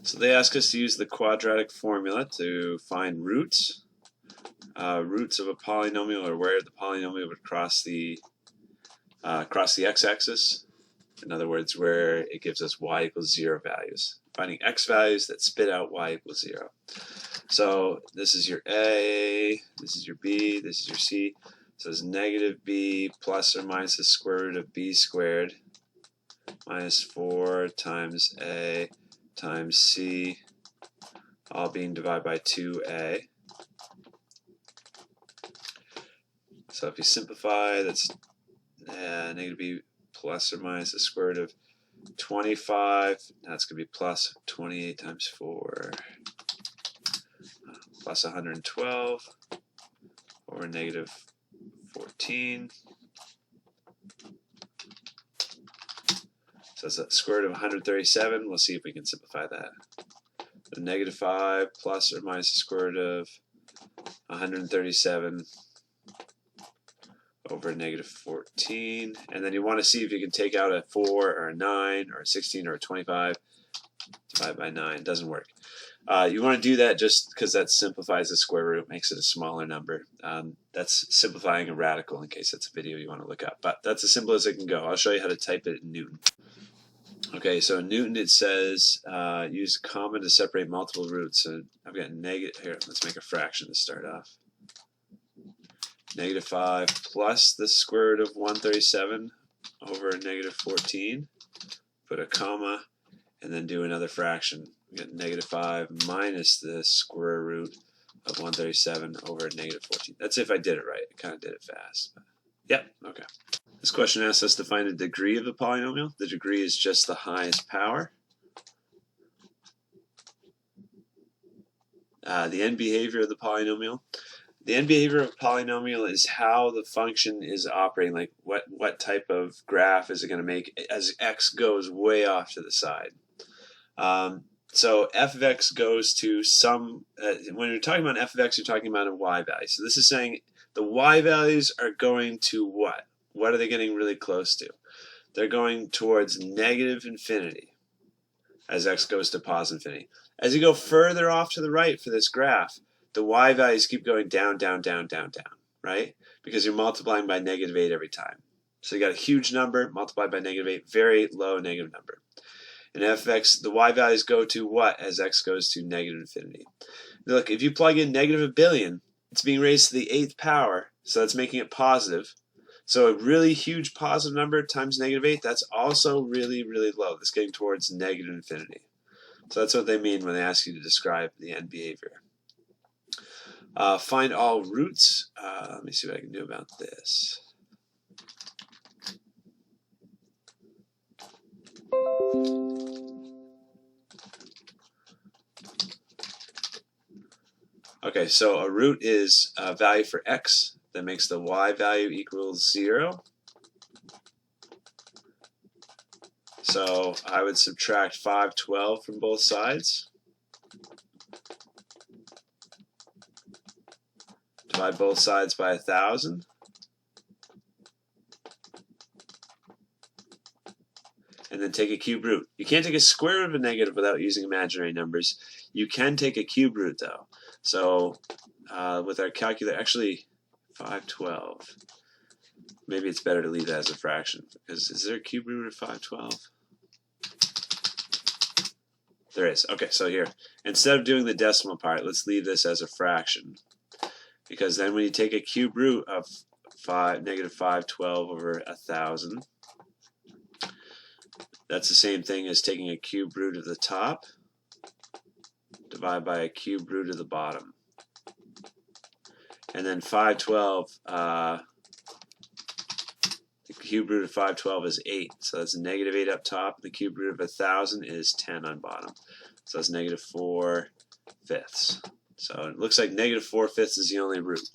So they ask us to use the quadratic formula to find roots. Roots of a polynomial, or where the polynomial would cross the x-axis. In other words, where it gives us y equals 0 values. Finding x values that spit out y equals 0. So this is your a, this is your b, this is your c. So it's negative b plus or minus the square root of b squared minus 4 times a times c, all being divided by 2a. So if you simplify, that's negative b plus or minus the square root of 25. That's going to be plus 28 times 4 plus 112 over negative 14. So that's the square root of 137. We'll see if we can simplify that. The negative 5 plus or minus the square root of 137 over negative 14. And then you want to see if you can take out a 4 or a 9 or a 16 or a 25. Divide by 9. It doesn't work. You want to do that just because that simplifies the square root, makes it a smaller number. That's simplifying a radical, in case that's a video you want to look up. But that's as simple as it can go. I'll show you how to type it in Newton. Okay, so in Newton it says use a comma to separate multiple roots. So I've got negative, here, let's make a fraction to start off. Negative 5 plus the square root of 137 over negative 14. Put a comma and then do another fraction. We get negative 5 minus the square root of 137 over negative 14. That's if I did it right. I kind of did it fast. But yep, okay. This question asks us to find the degree of the polynomial. The degree is just the highest power. The end behavior of the polynomial. The end behavior of a polynomial is how the function is operating, like what type of graph is it going to make as x goes way off to the side. So f of x goes to some, when you're talking about f of x, you're talking about a y value. So this is saying the y values are going to what? What are they getting really close to? They're going towards negative infinity as x goes to positive infinity. As you go further off to the right for this graph, the y values keep going down, down, down, down, down, right? Because you're multiplying by negative 8 every time. So you got a huge number multiplied by negative 8, very low negative number. And f of x, the y values go to what as x goes to negative infinity? Now look, if you plug in negative a billion, it's being raised to the 8th power, so that's making it positive. So a really huge positive number times negative 8, that's also really, really low. That's getting towards negative infinity. So that's what they mean when they ask you to describe the end behavior. Find all roots. Let me see what I can do about this. Okay, so a root is a value for x that makes the y value equals 0. So I would subtract 512 from both sides. Divide both sides by 1,000. And then take a cube root. You can't take a square root of a negative without using imaginary numbers. You can take a cube root though. So with our calculator, actually 512. Maybe it's better to leave that as a fraction, because is there a cube root of 512? There is. Okay, so here, instead of doing the decimal part, let's leave this as a fraction. Because then when you take a cube root of negative 512 over 1,000, that's the same thing as taking a cube root of the top divided by a cube root of the bottom. And then 512, the cube root of 512 is 8, so that's negative 8 up top. The cube root of 1,000 is 10 on bottom, so that's negative 4/5. So it looks like negative 4/5 is the only root.